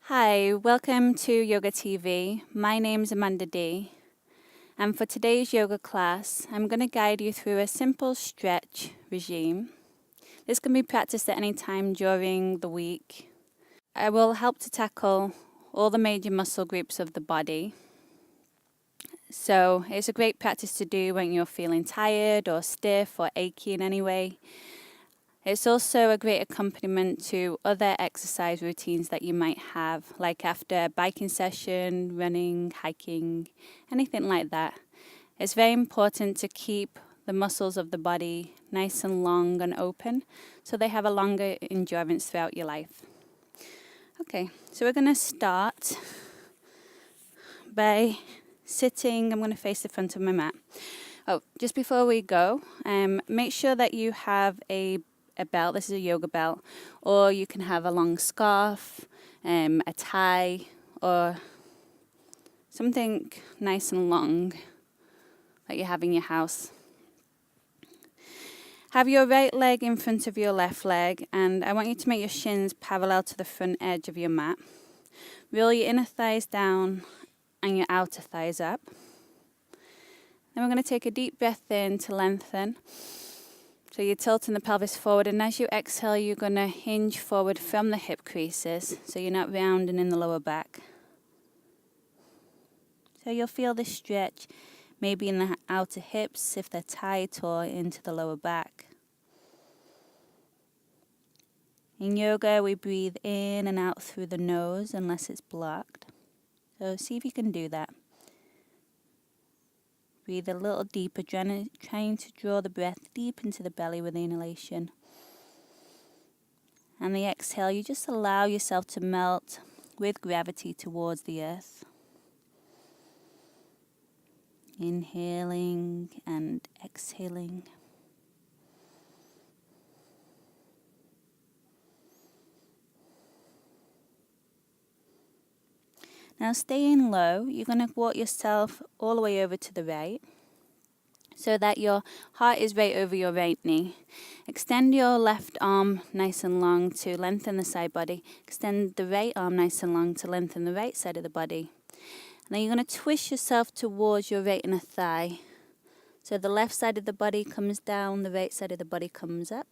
Hi, welcome to Yoga TV. My name's Amanda D. And for today's yoga class, I'm going to guide you through a simple stretch regime. This can be practiced at any time during the week. I will help to tackle all the major muscle groups of the body. So it's a great practice to do when you're feeling tired or stiff or achy in any way. It's also a great accompaniment to other exercise routines that you might have, like after a biking session, running, hiking, anything like that. It's very important to keep the muscles of the body nice and long and open so they have a longer endurance throughout your life. Okay, so we're going to start by sitting. I'm going to face the front of my mat. Oh, just before we go, make sure that you have a belt. This is a yoga belt, or you can have a long scarf, a tie, or something nice and long that you have in your house. Have your right leg in front of your left leg, and I want you to make your shins parallel to the front edge of your mat. Roll your inner thighs down and your outer thighs up. Then we're going to take a deep breath in to lengthen. So you're tilting the pelvis forward, and as you exhale, you're going to hinge forward from the hip creases, so you're not rounding in the lower back. So you'll feel this stretch, maybe in the outer hips if they're tight, or into the lower back. In yoga, we breathe in and out through the nose unless it's blocked. So see if you can do that. Breathe a little deeper, trying to draw the breath deep into the belly with the inhalation. And the exhale, you just allow yourself to melt with gravity towards the earth. Inhaling and exhaling. Now staying low, you're going to walk yourself all the way over to the right so that your heart is right over your right knee. Extend your left arm nice and long to lengthen the side body. Extend the right arm nice and long to lengthen the right side of the body. And then you're going to twist yourself towards your right inner thigh. So the left side of the body comes down, the right side of the body comes up.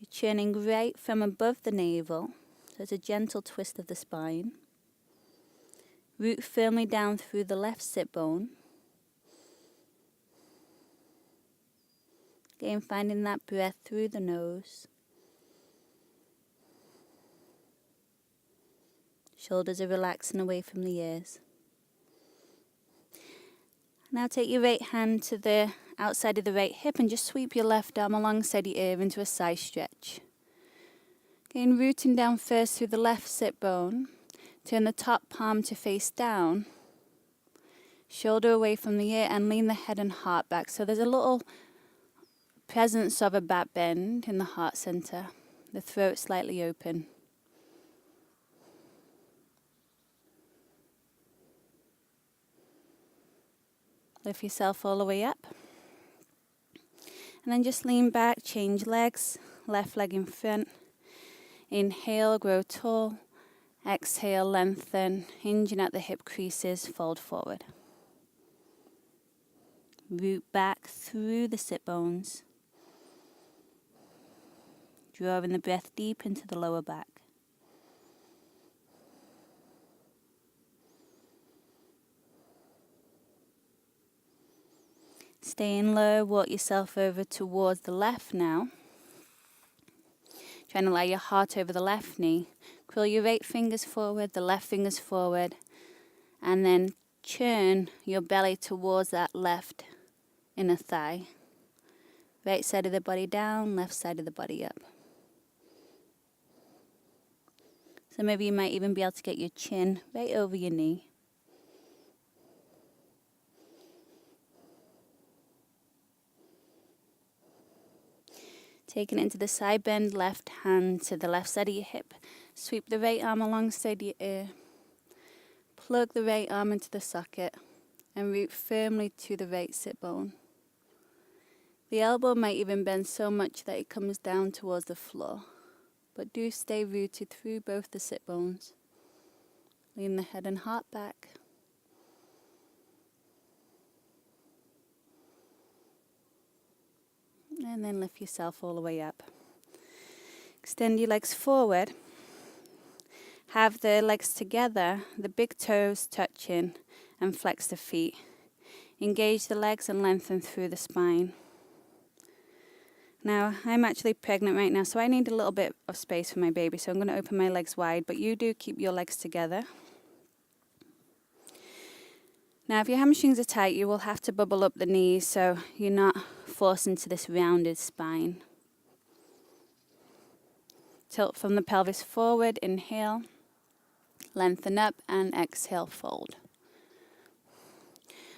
You're turning right from above the navel. So it's a gentle twist of the spine. Root firmly down through the left sit bone. Again, finding that breath through the nose. Shoulders are relaxing away from the ears. Now take your right hand to the outside of the right hip and just sweep your left arm alongside your ear into a side stretch. Again, rooting down first through the left sit bone. Turn the top palm to face down. Shoulder away from the ear and lean the head and heart back. So there's a little presence of a back bend in the heart center. The throat slightly open. Lift yourself all the way up. And then just lean back, change legs. Left leg in front. Inhale, grow tall. Exhale, lengthen, hinging at the hip creases, fold forward. Root back through the sit bones. Drawing the breath deep into the lower back. Staying low, walk yourself over towards the left now. Trying to lay your heart over the left knee. Curl your right fingers forward, the left fingers forward, and then churn your belly towards that left inner thigh. Right side of the body down, left side of the body up. So maybe you might even be able to get your chin right over your knee. Taking it into the side bend, left hand to the left side of your hip. Sweep the right arm alongside your ear. Plug the right arm into the socket and root firmly to the right sit bone. The elbow might even bend so much that it comes down towards the floor. but do stay rooted through both the sit bones. Lean the head and heart back. And then lift yourself all the way up. Extend your legs forward. Have the legs together, the big toes touching, and flex the feet. Engage the legs and lengthen through the spine. Now, I'm actually pregnant right now, so I need a little bit of space for my baby, so I'm going to open my legs wide, but you do keep your legs together. Now, if your hamstrings are tight, you will have to bubble up the knees, so you're not forced into this rounded spine. Tilt from the pelvis forward, inhale, lengthen up, and exhale, fold.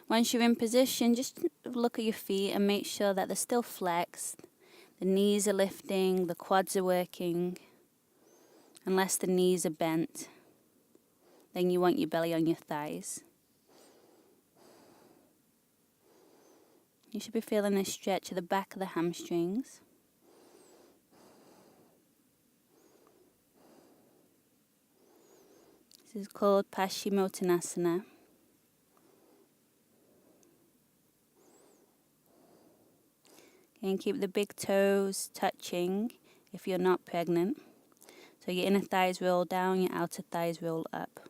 Once you're in position, just look at your feet and make sure that they're still flexed. The knees are lifting, the quads are working. Unless the knees are bent, then you want your belly on your thighs. You should be feeling a stretch at the back of the hamstrings. This is called Paschimottanasana. And keep the big toes touching if you're not pregnant. So your inner thighs roll down, your outer thighs roll up.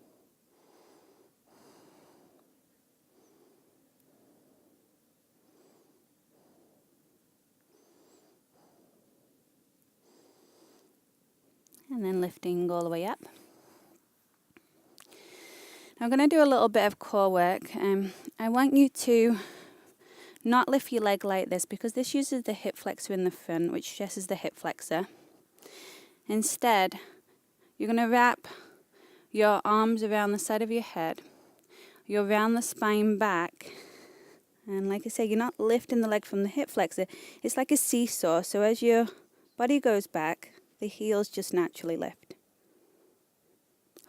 And then lifting all the way up. I'm going to do a little bit of core work. I want you to not lift your leg like this because this uses the hip flexor in the front, which stresses the hip flexor. Instead, you're going to wrap your arms around the side of your head. You'll round the spine back. And like I say, you're not lifting the leg from the hip flexor. It's like a seesaw. So as your body goes back, the heels just naturally lift.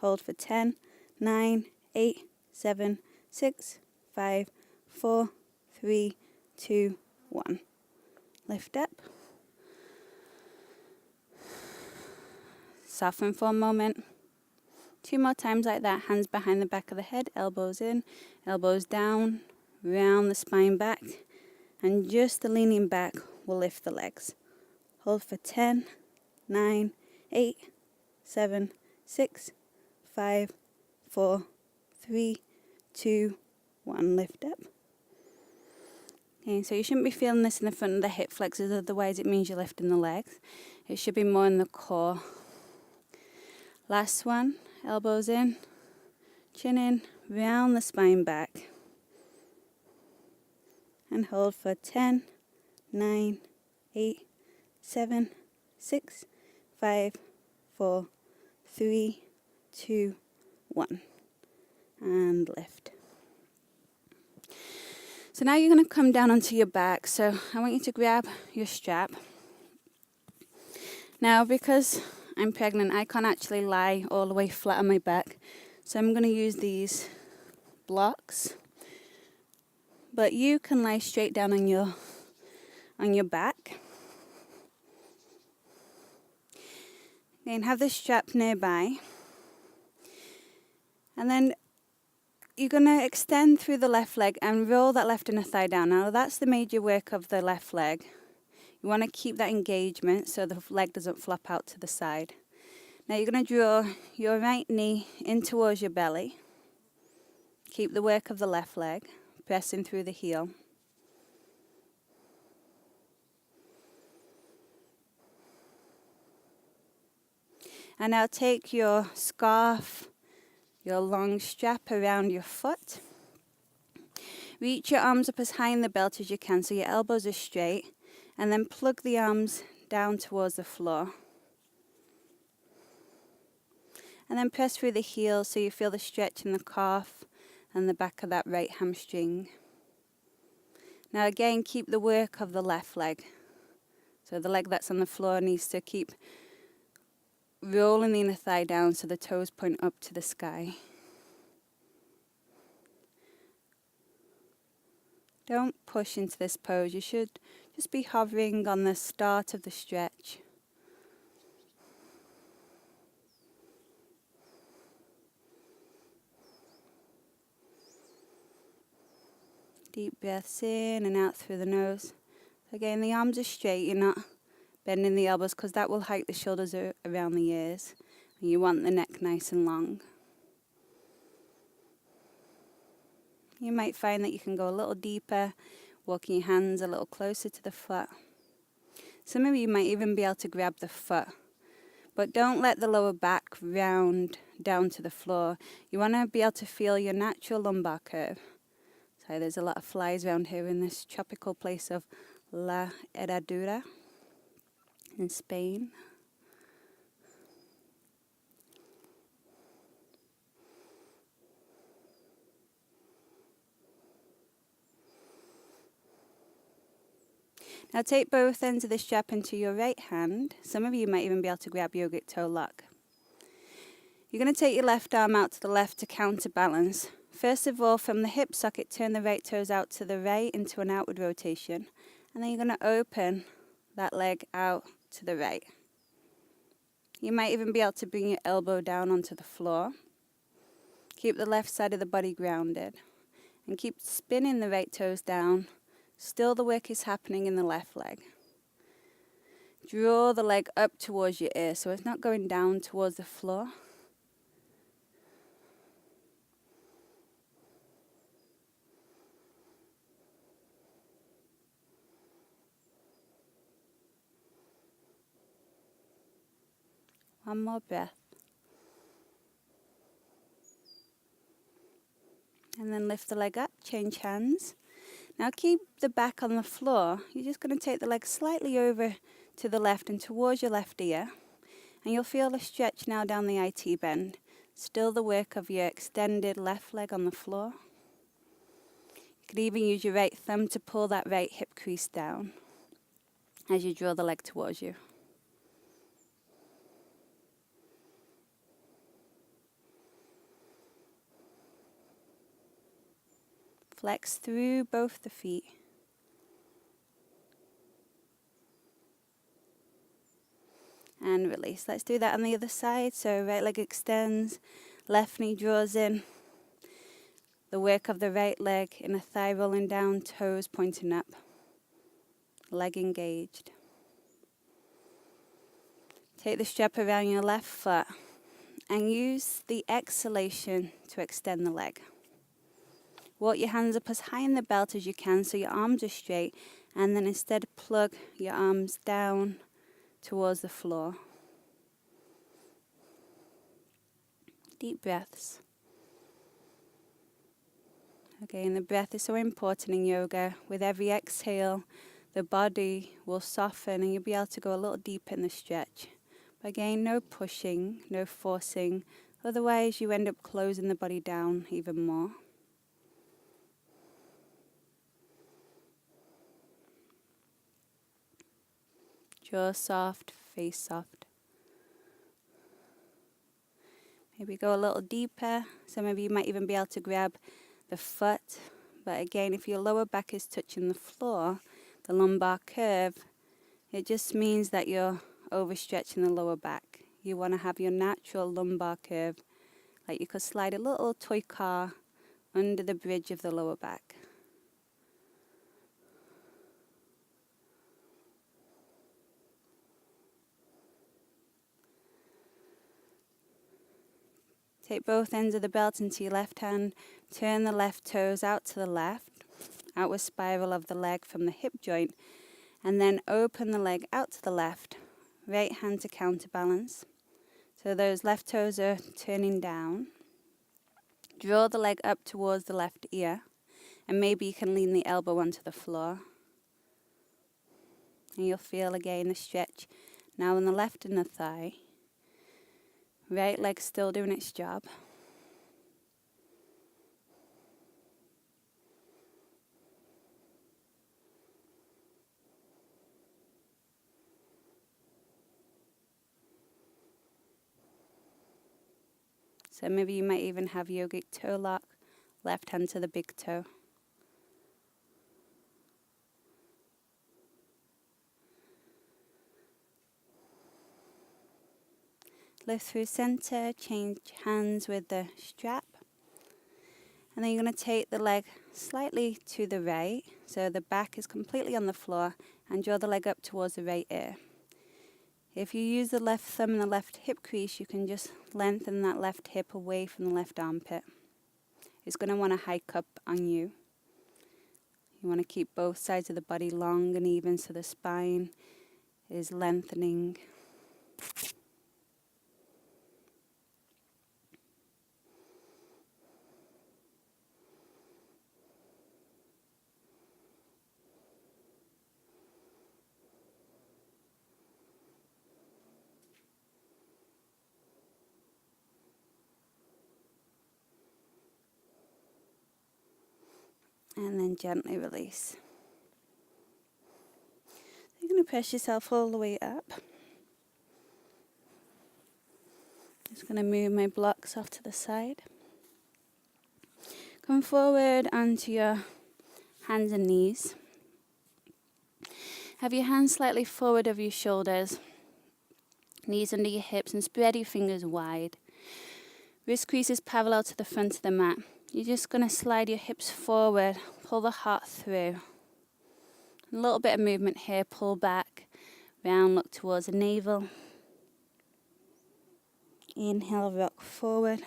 Hold for 10, 9, 8, 7, 6, 5, 4, 3, 2, 1. Lift up. Soften for a moment. 2 more times like that. Hands behind the back of the head, elbows in, elbows down, round the spine back. And just the leaning back will lift the legs. Hold for 10, 9, 8, 7, 6, 5, 4, 3, 2, 1. Lift up. Okay, so you shouldn't be feeling this in the front of the hip flexors, otherwise it means you're lifting the legs. It should be more in the core. Last one, elbows in, chin in, round the spine back. And hold for 10, 9, 8, 7, 6, 5, 4, 3, 2, 1. And lift. So now you're going to come down onto your back. So I want you to grab your strap. Now because I'm pregnant, I can't actually lie all the way flat on my back. So I'm going to use these blocks. But you can lie straight down on your back. And have the strap nearby. And then you're going to extend through the left leg and roll that left inner thigh down. Now that's the major work of the left leg. You want to keep that engagement so the leg doesn't flop out to the side. Now you're going to draw your right knee in towards your belly. Keep the work of the left leg, pressing through the heel. And now take your scarf, your long strap around your foot. Reach your arms up as high in the belt as you can so your elbows are straight. And then plug the arms down towards the floor. And then press through the heel so you feel the stretch in the calf and the back of that right hamstring. Now again, keep the work of the left leg. So the leg that's on the floor needs to keep rolling the inner thigh down so the toes point up to the sky. Don't push into this pose. You should just be hovering on the start of the stretch. Deep breaths in and out through the nose. Again, the arms are straight, you're not bending the elbows because that will hike the shoulders around the ears. And you want the neck nice and long. You might find that you can go a little deeper, walking your hands a little closer to the foot. Some of you might even be able to grab the foot. But don't let the lower back round down to the floor. You want to be able to feel your natural lumbar curve. So there's a lot of flies around here in this tropical place of La Herradura in Spain. Now take both ends of the strap into your right hand. Some of you might even be able to grab yogic toe lock. You're going to take your left arm out to the left to counterbalance. First of all, from the hip socket, turn the right toes out to the right into an outward rotation. And then you're going to open that leg out to the right. You might even be able to bring your elbow down onto the floor. Keep the left side of the body grounded. And keep spinning the right toes down. Still the work is happening in the left leg. Draw the leg up towards your ear so it's not going down towards the floor. One more breath. And then lift the leg up, change hands. Now keep the back on the floor. You're just going to take the leg slightly over to the left and towards your left ear. And you'll feel the stretch now down the IT bend. Still the work of your extended left leg on the floor. You could even use your right thumb to pull that right hip crease down as you draw the leg towards you. Flex through both the feet. And release. Let's do that on the other side. So right leg extends, left knee draws in. The work of the right leg, inner thigh rolling down, toes pointing up. Leg engaged. Take the strap around your left foot and use the exhalation to extend the leg. Walk your hands up as high in the belt as you can so your arms are straight, and then instead plug your arms down towards the floor. Deep breaths. Again, the breath is so important in yoga. With every exhale, the body will soften and you'll be able to go a little deeper in the stretch. But again, no pushing, no forcing. Otherwise, you end up closing the body down even more. Jaw soft, face soft. Maybe go a little deeper. Some of you might even be able to grab the foot. But again, if your lower back is touching the floor, the lumbar curve, it just means that you're overstretching the lower back. You want to have your natural lumbar curve. Like you could slide a little toy car under the bridge of the lower back. Take both ends of the belt into your left hand. Turn the left toes out to the left. Outward spiral of the leg from the hip joint. And then open the leg out to the left. Right hand to counterbalance. So those left toes are turning down. Draw the leg up towards the left ear. And maybe you can lean the elbow onto the floor. And you'll feel again the stretch now in the left inner thigh. Right leg still doing its job. So maybe you might even have yogic toe lock, left hand to the big toe. Lift through center, change hands with the strap. And then you're going to take the leg slightly to the right, so the back is completely on the floor, and draw the leg up towards the right ear. If you use the left thumb and the left hip crease, you can just lengthen that left hip away from the left armpit. It's going to want to hike up on you. You want to keep both sides of the body long and even so the spine is lengthening. And then gently release. You're going to press yourself all the way up. Just going to move my blocks off to the side. Come forward onto your hands and knees. Have your hands slightly forward over your shoulders, knees under your hips, and spread your fingers wide. Wrist creases parallel to the front of the mat. You're just going to slide your hips forward, pull the heart through. A little bit of movement here, pull back, round, look towards the navel. Inhale, rock forward.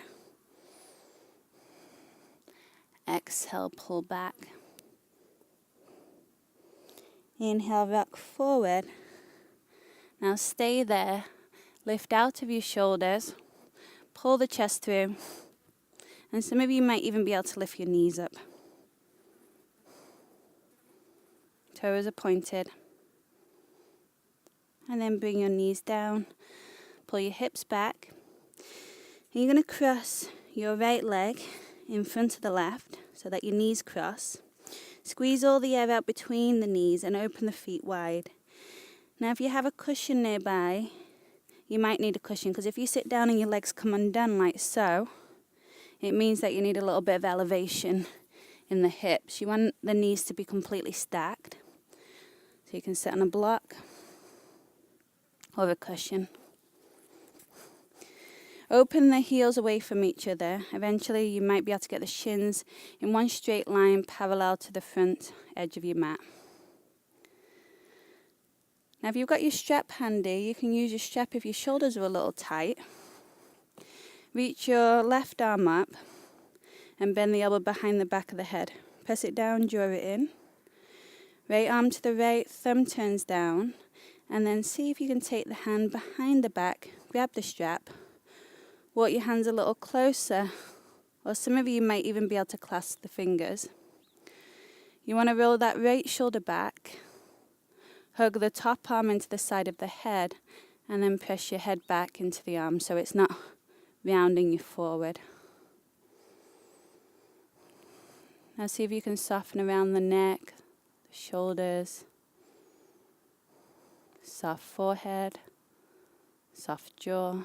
Exhale, pull back. Inhale, rock forward. Now stay there. Lift out of your shoulders. Pull the chest through. And some of you might even be able to lift your knees up. Toes are pointed. And then bring your knees down. Pull your hips back. And you're going to cross your right leg in front of the left so that your knees cross. Squeeze all the air out between the knees and open the feet wide. Now if you have a cushion nearby, you might need a cushion, because if you sit down and your legs come undone like so, it means that you need a little bit of elevation in the hips. You want the knees to be completely stacked. So you can sit on a block or a cushion. Open the heels away from each other. Eventually you might be able to get the shins in one straight line parallel to the front edge of your mat. Now if you've got your strap handy, you can use your strap if your shoulders are a little tight. Reach your left arm up and bend the elbow behind the back of the head. Press it down, draw it in. Right arm to the right, thumb turns down, and then see if you can take the hand behind the back, grab the strap, walk your hands a little closer, or some of you might even be able to clasp the fingers. You want to roll that right shoulder back, hug the top arm into the side of the head, and then press your head back into the arm so it's not rounding you forward. Now see if you can soften around the neck, the shoulders, soft forehead, soft jaw.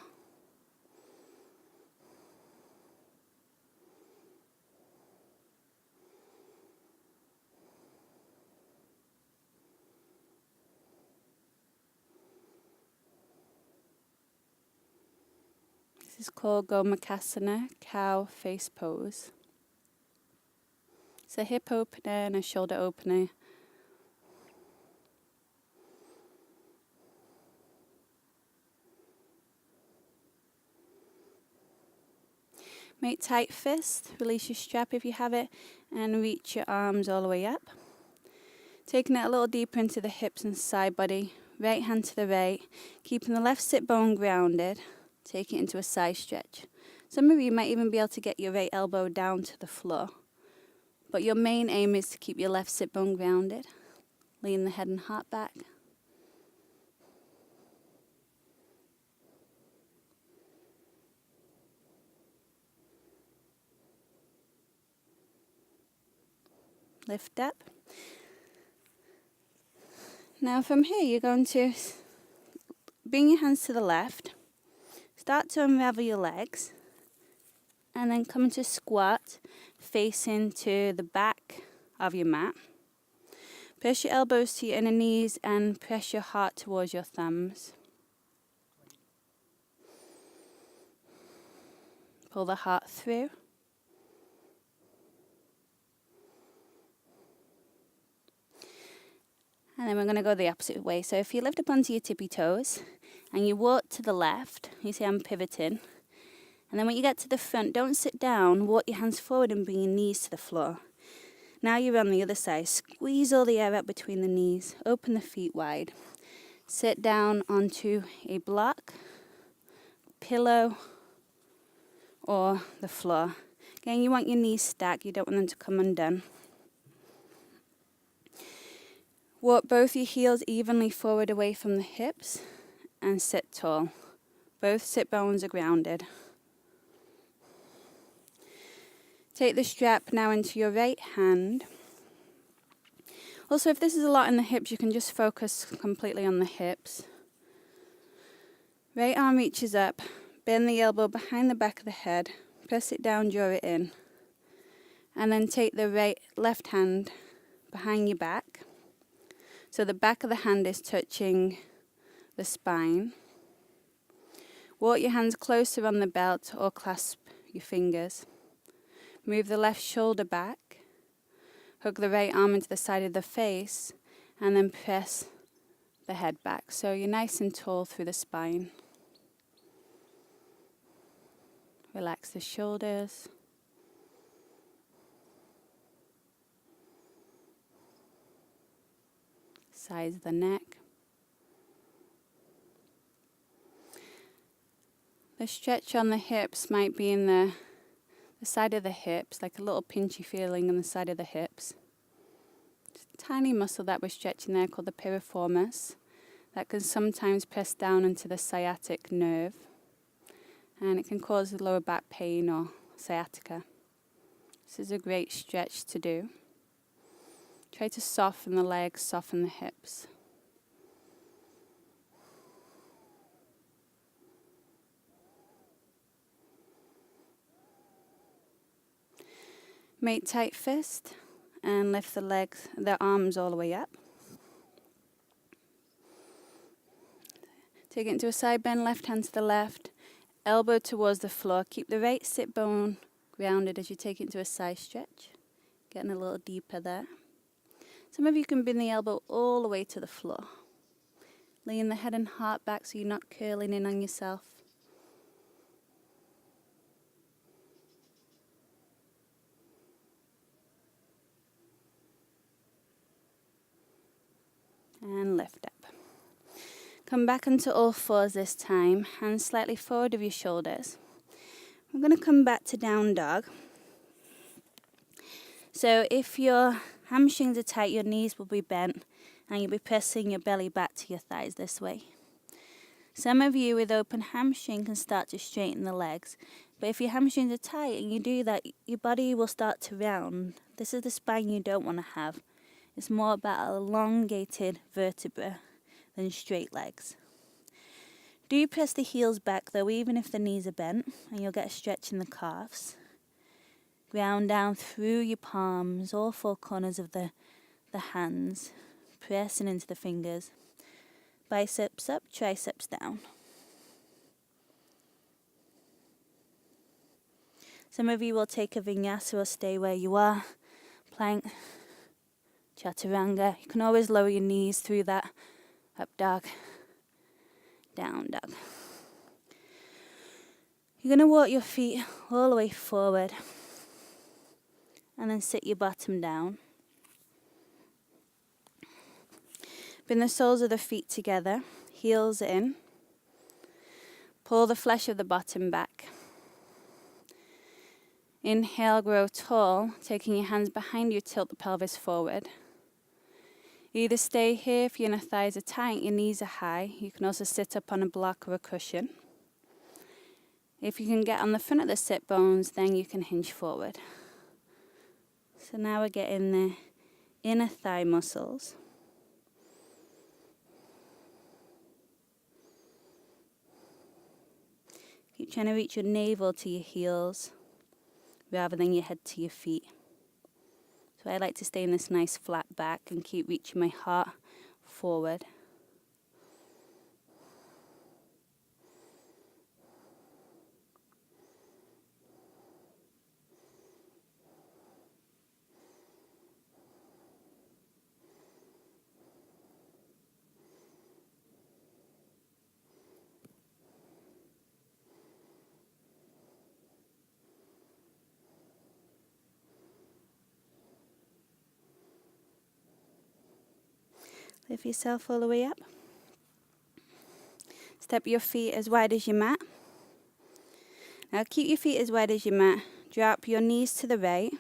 This is called Gomukhasana, cow face pose. It's a hip opener and a shoulder opener. Make tight fists, release your strap if you have it, and reach your arms all the way up. Taking it a little deeper into the hips and side body, right hand to the right, keeping the left sit bone grounded. Take it into a side stretch. Some of you might even be able to get your right elbow down to the floor. But your main aim is to keep your left sit bone grounded. Lean the head and heart back. Lift up. Now from here you're going to bring your hands to the left. Start to unravel your legs. And then come into squat, facing to the back of your mat. Press your elbows to your inner knees and press your heart towards your thumbs. Pull the heart through. And then we're going to go the opposite way. So if you lift up onto your tippy toes and you walk to the left, you see I'm pivoting. And then when you get to the front, don't sit down, walk your hands forward and bring your knees to the floor. Now you're on the other side. Squeeze all the air out between the knees. Open the feet wide. Sit down onto a block, pillow, or the floor. Again, you want your knees stacked. You don't want them to come undone. Walk both your heels evenly forward away from the hips and sit tall. Both sit bones are grounded. Take the strap now into your right hand. Also, if this is a lot in the hips, you can just focus completely on the hips. Right arm reaches up, bend the elbow behind the back of the head, press it down, draw it in. And then take the left hand behind your back. So the back of the hand is touching the spine. Walk your hands closer on the belt or clasp your fingers. Move the left shoulder back. Hook the right arm into the side of the face and then press the head back. So you're nice and tall through the spine. Relax the shoulders. Sides of the neck. The stretch on the hips might be in the side of the hips, like a little pinchy feeling on the side of the hips. Just a tiny muscle that we're stretching there called the piriformis that can sometimes press down into the sciatic nerve, and it can cause lower back pain or sciatica. This is a great stretch to do. Try to soften the legs, soften the hips. Make tight fist and lift the arms all the way up. Take it into a side bend, left hand to the left, elbow towards the floor. Keep the right sit bone grounded as you take it into a side stretch. Getting a little deeper there. Some of you can bring the elbow all the way to the floor. Lean the head and heart back so you're not curling in on yourself. And lift up. Come back onto all fours this time, hands slightly forward of your shoulders. We're going to come back to down dog. So if your hamstrings are tight, your knees will be bent and you'll be pressing your belly back to your thighs this way. Some of you with open hamstring can start to straighten the legs, but if your hamstrings are tight and you do that, your body will start to round. This is the spine you don't want to have. It's more about elongated vertebra than straight legs. Do press the heels back though, even if the knees are bent, and you'll get a stretch in the calves. Ground down through your palms, all four corners of the hands, pressing into the fingers. Biceps up, triceps down. Some of you will take a vinyasa or stay where you are. Plank, chaturanga. You can always lower your knees through that. Up dog, down dog. You're going to walk your feet all the way forward and then sit your bottom down. Bring the soles of the feet together, heels in. Pull the flesh of the bottom back. Inhale, grow tall, taking your hands behind you, tilt the pelvis forward. Either stay here if your inner thighs are tight, your knees are high. You can also sit up on a block or a cushion. If you can get on the front of the sit bones, then you can hinge forward. So now we're getting the inner thigh muscles. Keep trying to reach your navel to your heels rather than your head to your feet. So I like to stay in this nice flat back and keep reaching my heart forward. Lift yourself all the way up. Step your feet as wide as your mat. Now keep your feet as wide as your mat. Drop your knees to the right.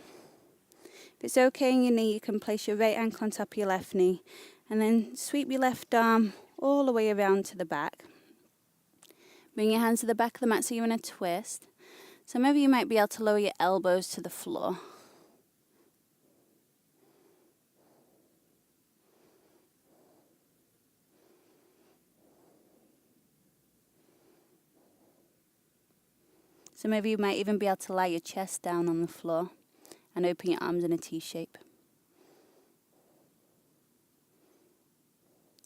If it's okay in your knee, you can place your right ankle on top of your left knee. And then sweep your left arm all the way around to the back. Bring your hands to the back of the mat so you're in a twist. Some of you might be able to lower your elbows to the floor. Some of you might even be able to lie your chest down on the floor and open your arms in a T shape.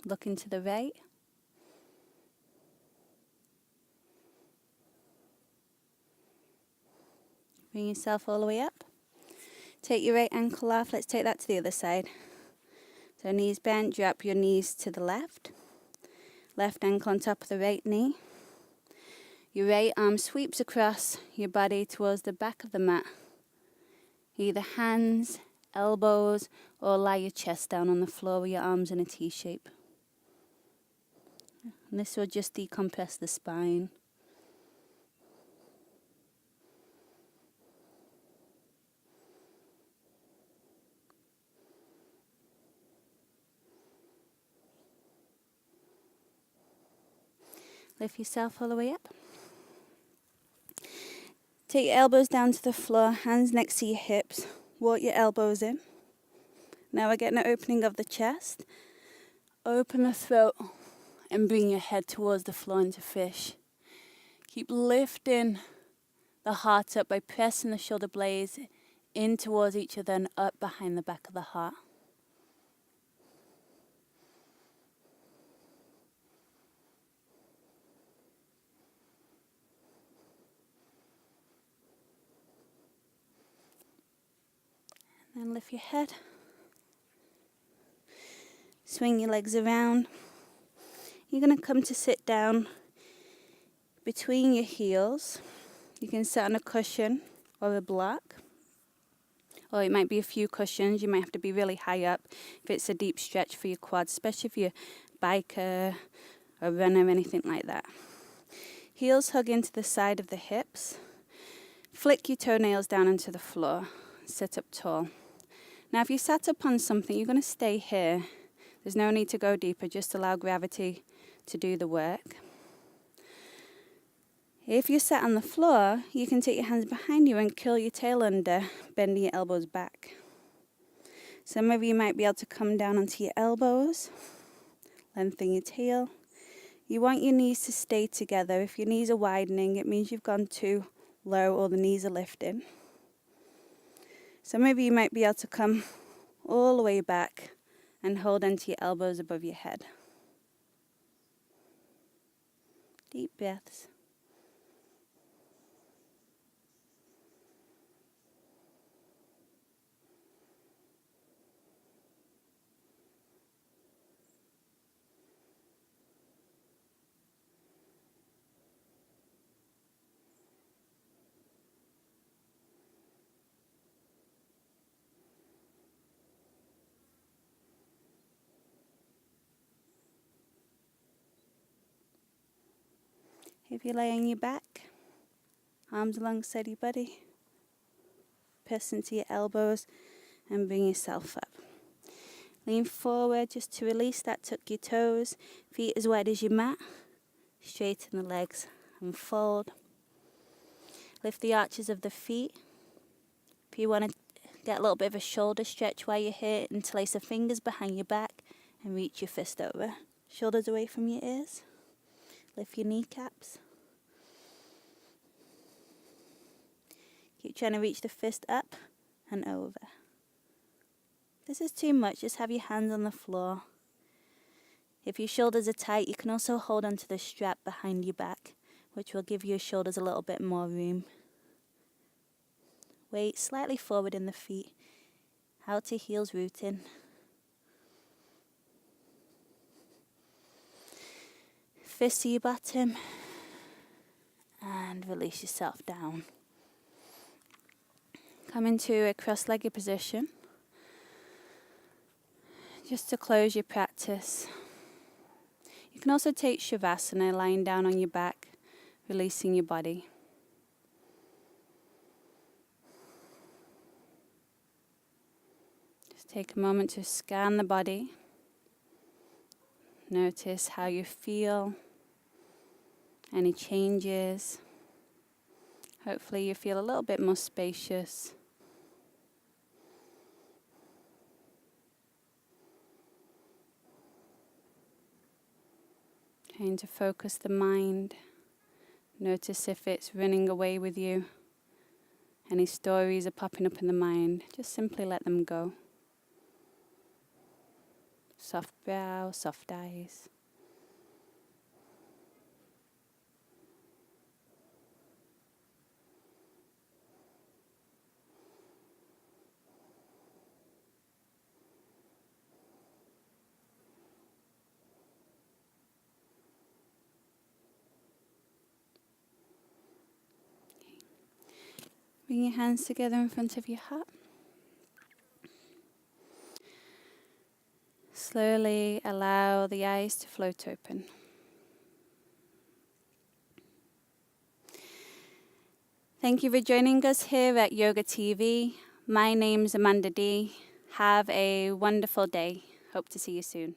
Looking to the right. Bring yourself all the way up. Take your right ankle off. Let's take that to the other side. So knees bent, drop your knees to the left. Left ankle on top of the right knee. Your right arm sweeps across your body towards the back of the mat. Either hands, elbows, or lie your chest down on the floor with your arms in a T shape. And this will just decompress the spine. Lift yourself all the way up. Take your elbows down to the floor, hands next to your hips. Walk your elbows in. Now we're getting an opening of the chest. Open the throat and bring your head towards the floor into fish. Keep lifting the heart up by pressing the shoulder blades in towards each other and up behind the back of the heart. And then lift your head. Swing your legs around. You're going to come to sit down between your heels. You can sit on a cushion or a block. Or it might be a few cushions. You might have to be really high up if it's a deep stretch for your quads, especially if you're a biker, a runner, anything like that. Heels hug into the side of the hips. Flick your toenails down into the floor. Sit up tall. Now if you sat up on something, you're going to stay here. There's no need to go deeper, just allow gravity to do the work. If you're sat on the floor, you can take your hands behind you and curl your tail under, bending your elbows back. Some of you might be able to come down onto your elbows, lengthen your tail. You want your knees to stay together. If your knees are widening, it means you've gone too low or the knees are lifting. Some of you might be able to come all the way back and hold onto your elbows above your head. Deep breaths. If you lay on your back, arms alongside your body, press into your elbows and bring yourself up. Lean forward just to release that, tuck your toes, feet as wide as your mat, straighten the legs and fold. Lift the arches of the feet. If you want to get a little bit of a shoulder stretch while you're here, interlace the fingers behind your back and reach your fist over. Shoulders away from your ears. Lift your kneecaps. Keep trying to reach the fist up and over. If this is too much, just have your hands on the floor. If your shoulders are tight, you can also hold onto the strap behind your back, which will give your shoulders a little bit more room. Weight slightly forward in the feet, outer heels rooting. Fist to your bottom and release yourself down. Come into a cross-legged position. Just to close your practice, you can also take Shavasana, lying down on your back, releasing your body. Just take a moment to scan the body. Notice how you feel, any changes. Hopefully you feel a little bit more spacious. Trying to focus the mind. Notice if it's running away with you. Any stories are popping up in the mind. Just simply let them go. Soft brow, soft eyes. Bring your hands together in front of your heart. Slowly allow the eyes to float open. Thank you for joining us here at Yoga TV. My name's Amanda D. Have a wonderful day. Hope to see you soon.